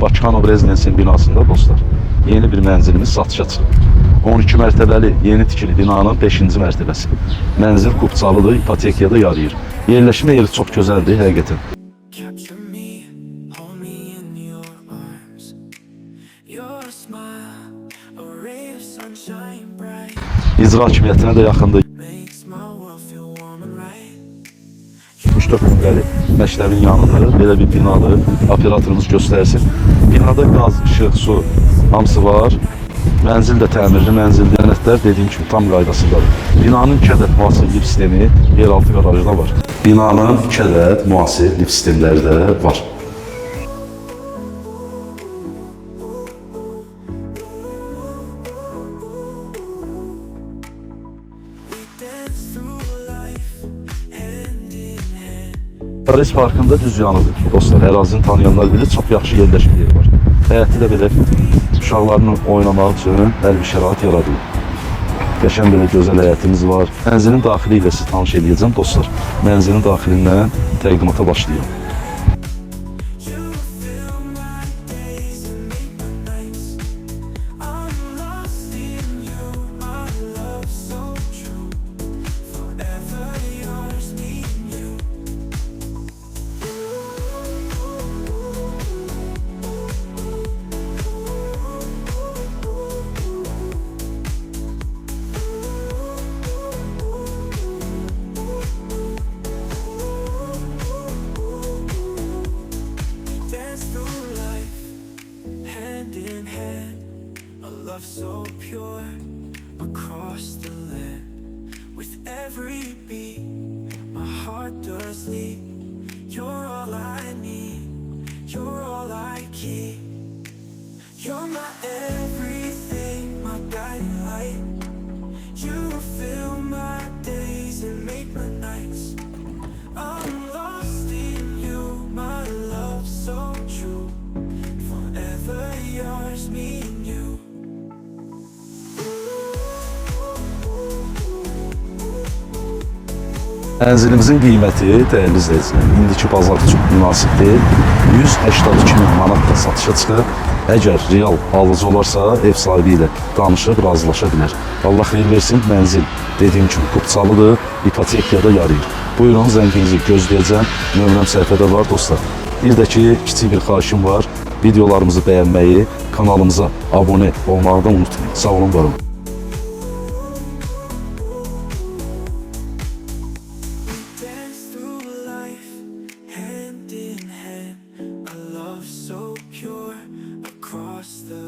Bakıxanov Rezidensiyanın binasında dostlar yeni bir mənzilimiz satışa çıxıb. 12 mərtəbəli yeni tikili binanın 5-ci mərtəbəsi. Mənzil Qubçalıdır, ipotekaya da yarayır. Yerləşmə yeri çox gözəldir həqiqətən. Capture me, hold me in your arms. Your smile, a ray of sunshine bright, İcra hakimiyyətinə də yaxındır. makes my world feel warm and right. 74 nömrəli məktəbin yanıdır. Belə bir binadır. Operatorumuz göstərsin. Binada qaz, işıq, su hamısı var. Mənzil də təmirli mənzildir. Sənədlər dediyim kimi tam qaydasındadır. Binanın 2 ədəd müasir lift sistemi yeraltı qarajda var. Binanın 2 ədəd müasir lift sistemləri də var. Dance through life, hand in hand. Paris Parkında düz yanıdır. Dostlar, ərazini tanıyanlar bilir, çox yaxşı yerləşmə yeri var. Həyətdə də belə uşaqların oynamaq üçün hər bir şərait yaradılır. Qəşəng belə gözəl həyətimiz var. Mənzilin daxili ilə sizi tanış edəcəm dostlar. Mənzilin daxilindən təqdimata başlayıram. You fill my days and make my nights. I'm lost in you, my love so true. Forever yours, me and you. Dance through life, hand in hand. A love so pure across the land. With every beat, my heart does leap. You're all I need, you're all I keep. You're my everything, my guiding light. You fill my days and make my nights. I'm lost in you, my love so true. Forever yours, me and you. Mənzilimizin qiyməti, dəyərli izləyicilər, indiki bazar çox münasibdir. 182 min manatla satışa çıxıb. Əgər real alıcı olarsa, ev sahibi ilə danışıb razılaşa bilər. Allah xeyir versin, mənzil dediyim kimi Qubçalıdır, ipotekaya da yarayır. Buyurun, zənginizi gözləyəcəm. Nömrəm səhifədə var dostlar. Bir də ki, kiçik bir xahişim var. Videolarımızı bəyənməyi, kanalımıza abunə olmağı da unutmayın. Sağ olun, var olun. Dance through life, hand in hand. A love so pure across the